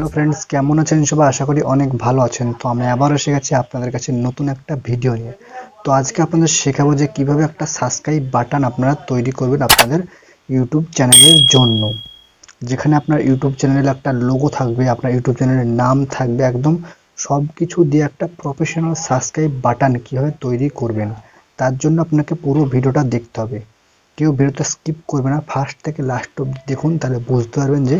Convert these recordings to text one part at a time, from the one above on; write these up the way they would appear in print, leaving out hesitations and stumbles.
Hello friends, কেমন আছেন সবাই? আশা করি অনেক ভালো আছেন। তো আমি আবার এসে গেছি আপনাদের কাছে নতুন একটা ভিডিও নিয়ে। তো আজকে আপনাদের শেখাবো যে কিভাবে একটা সাবস্ক্রাইব বাটন আপনারা তৈরি করবেন আপনাদের ইউটিউব চ্যানেলের জন্য। যেখানে আপনার ইউটিউব চ্যানেলে একটা লোগো থাকবে, আপনার ইউটিউব চ্যানেলের নাম থাকবে, একদম সব কিছু দিয়ে একটা প্রফেশনাল সাবস্ক্রাইব বাটন কীভাবে তৈরি করবেন, তার জন্য আপনাকে পুরো ভিডিওটা দেখতে হবে। কেউ ভিডিওটা স্কিপ করবে না, ফার্স্ট থেকে লাস্ট অবধি দেখুন, তাহলে বুঝতে পারবেন যে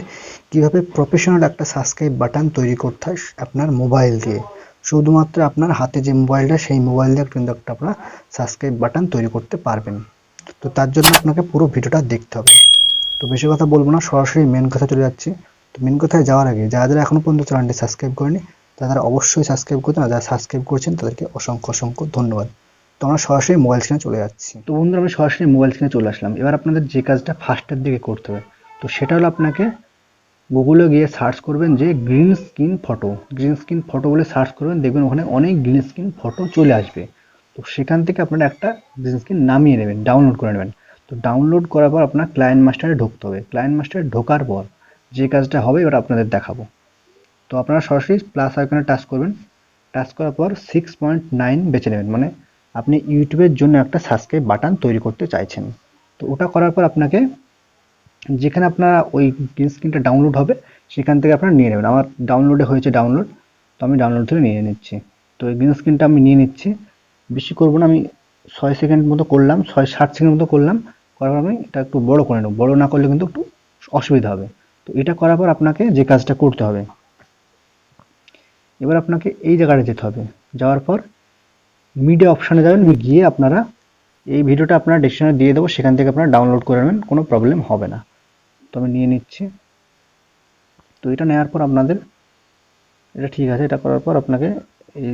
কিভাবে প্রফেশনাল একটা সাবস্ক্রাইব বাটন তৈরি করতে হয় আপনার মোবাইল দিয়ে। শুধুমাত্র আপনার হাতে যে মোবাইলটা, সেই মোবাইল দিয়ে কিন্তু একটা আপনার সাবস্ক্রাইব বাটন তৈরি করতে পারবেন। তো তার জন্য আপনাকে পুরো ভিডিওটা দেখতে হবে। তো বেশি কথা বলবো না, সরাসরি মেন কথা চলে যাচ্ছি। তো মেন কথায় যাওয়ার আগে যারা যারা এখনো পর্যন্ত চ্যানেলটি সাবস্ক্রাইব করেনি তারা অবশ্যই সাবস্ক্রাইব করতে, আর যারা সাবস্ক্রাইব করেছেন তাদেরকে অসংখ্য অসংখ্য ধন্যবাদ। তো আমরা সরাসরি মোবাইল স্ক্রিনে চলে যাচ্ছি। তো বন্ধুরা, আমি সরাসরি মোবাইল স্ক্রিনে চলে আসলাম। এবার আপনাদের যে কাজটা ফার্স্টের দিকে করতে হবে, তো সেটা হলো আপনাকে গুগলে গিয়ে সার্চ করবেন যে green screen photo. Green screen photo বলে সার্চ করবেন, দেখবেন ওখানে অনেক গ্রিন স্ক্রিন ফটো চলে আসবে। তো সেখান থেকে আপনারা একটা গ্রিন স্ক্রিন নামিয়ে নেবেন, ডাউনলোড করে নেবেন। তো ডাউনলোড করার পর আপনার ক্লায়েন্ট মাস্টারে ঢুকতে হবে। ক্লায়েন্ট মাস্টারে ঢোকার পর যে কাজটা হবে এবার আপনাদের দেখাবো। তো আপনারা সরাসরি প্লাস আইকনে টাচ করবেন। টাচ করার পর 6.9 বেছে নেবেন, মানে আপনি ইউটিউবের জন্য একটা সাবস্ক্রাইব বাটন তৈরি করতে চাইছেন। তো ওটা করার পর আপনাকে যেখানে আপনার ওই গ্রিন স্ক্রিনটা ডাউনলোড হবে সেখান থেকে আপনারা নিয়ে নেবেন। আমার ডাউনলোডে হয়েছে ডাউনলোড, তো আমি ডাউনলোড থেকে নিয়ে নিচ্ছি। তো এই গ্রিন স্ক্রিনটা আমি নিয়ে নিচ্ছি, বেশি করবো না, আমি 6 সেকেন্ড মতো করলাম, 60 সেকেন্ড মতো করলাম। করার পর আমি এটা একটু বড় করে নেব, বড় না করলে কিন্তু একটু অসুবিধা হবে। তো এটা করার পর আপনাকে যে কাজটা করতে হবে, এবার আপনাকে এই জায়গাটা যেতে হবে। যাওয়ার পর মিডিয়া অপশানে যাবেন, গিয়ে আপনারা এই ভিডিওটা আপনারা ডেসক্রিপশনে দিয়ে দেবো, সেখান থেকে আপনারা ডাউনলোড করে নেবেন, কোনো প্রবলেম হবে না। তো আমি নিয়ে নিচ্ছি। তো এটা নেওয়ার পর আপনাদের এটা ঠিক আছে। এটা করার পর আপনাকে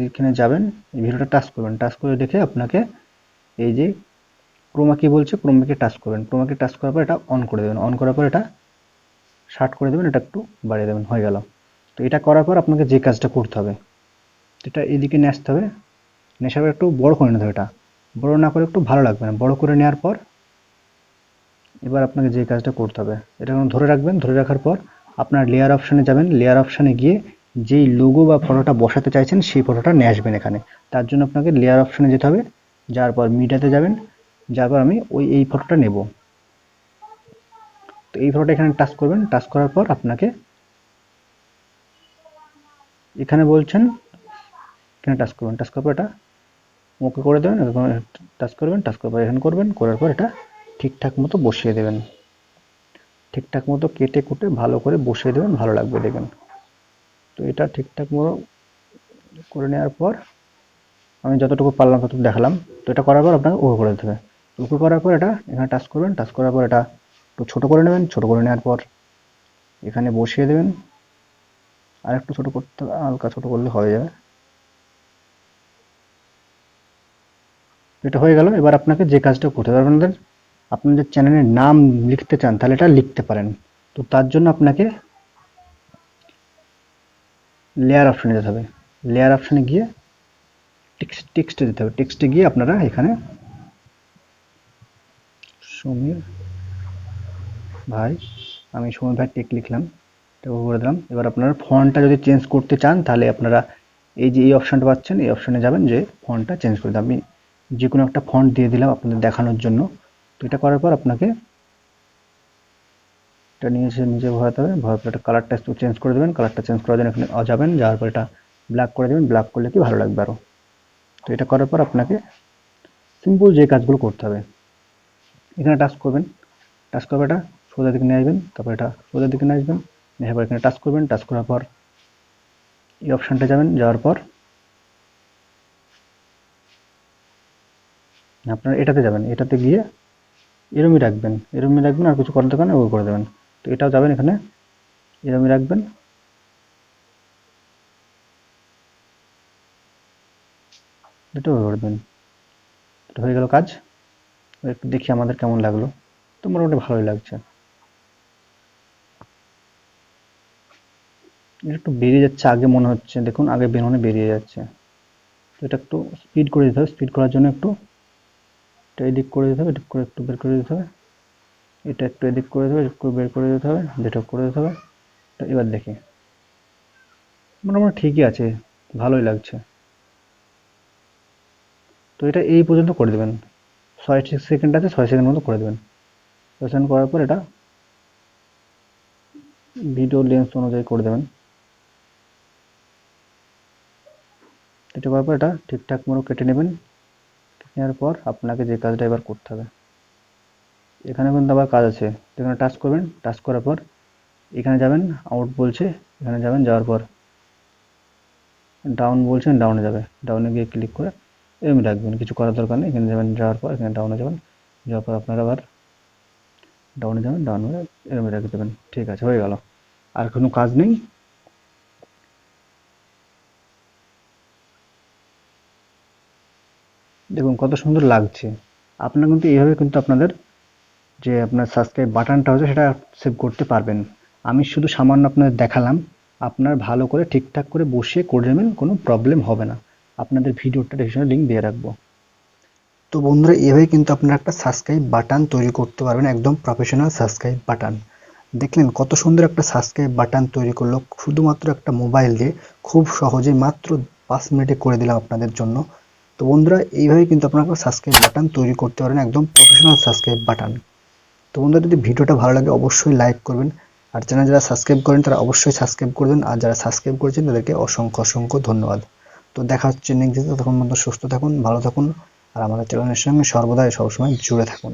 এইখানে যাবেন, এই ভিডিওটা টাচ করবেন। টাচ করে দেখে আপনাকে এই যে ক্রোমা কি বলছে, ক্রোমাকে টাচ করবেন। ক্রোমাকে টাচ করার পর এটা অন করে দেবেন। অন করার পর এটা শার্ট করে দেবেন, এটা একটু বাড়িয়ে দেবেন, হয়ে গেল। তো এটা করার পর আপনাকে যে কাজটা করতে হবে, এটা এদিকে নিয়ে আসতে হবে। নেশার পর একটু বড় করে নিতে হবে। এটা বড় না করে একটু ভালো লাগবে না। বড় করে নেওয়ার পর এবার আপনাকে যে কাজটা করতে হবে, এটা ধরে রাখবেন। ধরে রাখার পর আপনার লেয়ার অপশানে যাবেন। লেয়ার অপশানে গিয়ে যেই লোগো বা ফটোটা বসাতে চাইছেন সেই ফটোটা নিয়ে আসবেন এখানে। তার জন্য আপনাকে লেয়ার অপশানে যেতে হবে। যাওয়ার পর মিডিয়াতে যাবেন। যাওয়ার পর আমি এই ফটোটা নেব। তো এই ফটোটা এখানে টাচ করবেন। টাচ করার পর আপনাকে এখানে বলছেন, এখানে টাচ করবেন। টাচ করার পর এটা ওকে করে দেবেন। টাচ করবেন, টাচ করার পর এখানে করবেন। করার পর এটা ঠিকঠাক মতো বসিয়ে দেবেন। ঠিকঠাক মতো কেটে কুটে ভালো করে বসিয়ে দেবেন, ভালো লাগবে দেখবেন। তো এটা ঠিকঠাক মতো করে নেওয়ার পর আমি যতটুকু পারলাম ততটুকু দেখালাম। তো এটা করার পর আপনাকে ওকে করে দিতে হবে। ওকে করার পর এটা এখানে টাচ করবেন। টাচ করার পর এটা একটু ছোটো করে নেবেন। ছোটো করে নেওয়ার পর এখানে বসিয়ে দেবেন। আর একটু ছোটো করতে হবে, হালকা ছোটো করলে হয়ে যাবে। এটা হয়ে গেল। এবার আপনাকে যে কাজটা করতে হবে, আপনাদের চ্যানেলের নাম লিখতে চান তাহলে এটা লিখতে পারেন। তো তার জন্য আপনাকে লেয়ার অপশানে যেতে হবে। লেয়ার অপশানে গিয়ে টেক্সটে যেতে হবে। টেক্সটে গিয়ে আপনারা এখানে সমীর ভাই, আমি সমীর ভাই টেক লিখলাম, এটা করে দিলাম। এবার আপনারা ফন্টটা যদি চেঞ্জ করতে চান তাহলে আপনারা এই যে এই অপশানটা পাচ্ছেন, এই অপশানে যাবেন, যে ফন্টটা চেঞ্জ করে দিন। আমি যে কোনো একটা ফন্ট দিয়ে দিলাম আপনাদের দেখানোর জন্য। তো এটা করার পর আপনাকে এটা নিজে ভরাতে হবে। ভরার পর এটা কালারটা একটু চেঞ্জ করে দেবেন। কালারটা চেঞ্জ করার জন্য এখানে যাবেন। যাওয়ার পর এটা ব্ল্যাক করে দেবেন। ব্ল্যাক করলে কি ভালো লাগবে আরও। তো এটা করার পর আপনাকে সিম্পল যে কাজগুলো করতে হবে, এখানে টাচ করবেন। টাচ করবে এটা সোজা দিকে নিয়ে আসবেন। তারপর এটা সোজা দিকে নিয়ে আসবেন। নেওয়ার পর এখানে টাচ করবেন। টাচ করার পর এই অপশানটা যাবেন। যাওয়ার পর আপনারা এটাতে যাবেন। এটাতে গিয়ে এরমই রাখবেন, এরমই রাখবেন, আর কিছু করার দরকার নেই, ওই করে দেবেন। তো এটাও যাবেন, এখানে এরমই রাখবেন। এটা ওই করে দেবেন। এটা হয়ে গেল কাজ। একটু দেখি আমাদের কেমন লাগলো। তো মোটামুটি ভালোই লাগছে। এটা একটু বেরিয়ে যাচ্ছে আগে মনে হচ্ছে, দেখুন আগে বেরোনে বেরিয়ে যাচ্ছে। তো এটা একটু স্পিড করে দিতে হবে। স্পিড করার জন্য একটু এটা এদিক করে দিতে হবে, এদিক করে একটু বের করে দিতে হবে। এটা একটু এদিক করে দিতে হবে, একটু বের করে দিতে হবে, যেটা করে দিতে হবে। তো এবার দেখি মোটামুটি ঠিকই আছে, ভালোই লাগছে। তো এটা এই পর্যন্ত করে দেবেন, 6 সেকেন্ড আছে, 6 সেকেন্ড মতো করে দেবেন। 6 সেকেন্ড করার পর এটা ভিডিও লেন্থ অনুযায়ী করে দেবেন। এটা করার পর এটা ঠিকঠাক মতো কেটে নেবেন। কেটে নেওয়ার পর আপনাকে যে কাজটা এবার করতে হবে, এখানে কিন্তু আবার কাজ আছে। এখানে টাচ করবেন, টাচ করার পর এখানে যাবেন, আউট বলছে, এখানে যাবেন, যাওয়ার পর ডাউন বলছেন, ডাউনে যাবে, ডাউনে গিয়ে ক্লিক করে এরকম রাখবেন, কিছু করার দরকার নেই। এখানে যাবেন, যাওয়ার পর এখানে ডাউনে যাবেন, যাওয়ার পর আপনারা আবার ডাউনে যাবেন, ডাউন হয়ে এরকম রেখে দেবেন। ঠিক আছে, হয়ে গেল, আর কোনো কাজ নেই। দেখুন কত সুন্দর লাগছে। আপনারা কিন্তু এইভাবে কিন্তু আপনাদের যে আপনার সাবস্ক্রাইব বাটনটা হচ্ছে সেটা সেভ করতে পারবেন। আমি শুধু সামান্য আপনাদের দেখালাম, আপনার ভালো করে ঠিকঠাক করে বসিয়ে করে নেবেন, কোনো প্রবলেম হবে না। আপনাদের ভিডিওটা ডেসক্রিপশনে লিঙ্ক দিয়ে রাখবো। তো বন্ধুরা, এভাবে কিন্তু আপনারা একটা সাবস্ক্রাইব বাটন তৈরি করতে পারবেন, একদম প্রফেশনাল সাবস্ক্রাইব বাটন। দেখলেন কত সুন্দর একটা সাবস্ক্রাইব বাটন তৈরি করলো শুধুমাত্র একটা মোবাইল দিয়ে, খুব সহজে মাত্র 5 মিনিটে করে দিলাম আপনাদের জন্য। তো বন্ধুরা, এইভাবে কিন্তু আপনারা সাবস্ক্রাইব বাটন তৈরি করতে পারেন, একদম প্রফেশনাল সাবস্ক্রাইব বাটন। তো বন্ধুরা, যদি ভিডিওটা ভালো লাগে অবশ্যই লাইক করবেন, আর চ্যানেল যারা সাবস্ক্রাইব করেন তারা অবশ্যই সাবস্ক্রাইব করবেন, আর যারা সাবস্ক্রাইব করেছেন তাদেরকে অসংখ্য অসংখ্য ধন্যবাদ। তো দেখা হচ্ছে নেক্সট ভিডিওতে, তখন পর্যন্ত সুস্থ থাকুন, ভালো থাকুন, আর আমাদের চ্যানেলের সঙ্গে সর্বদাই সবসময় জুড়ে থাকুন।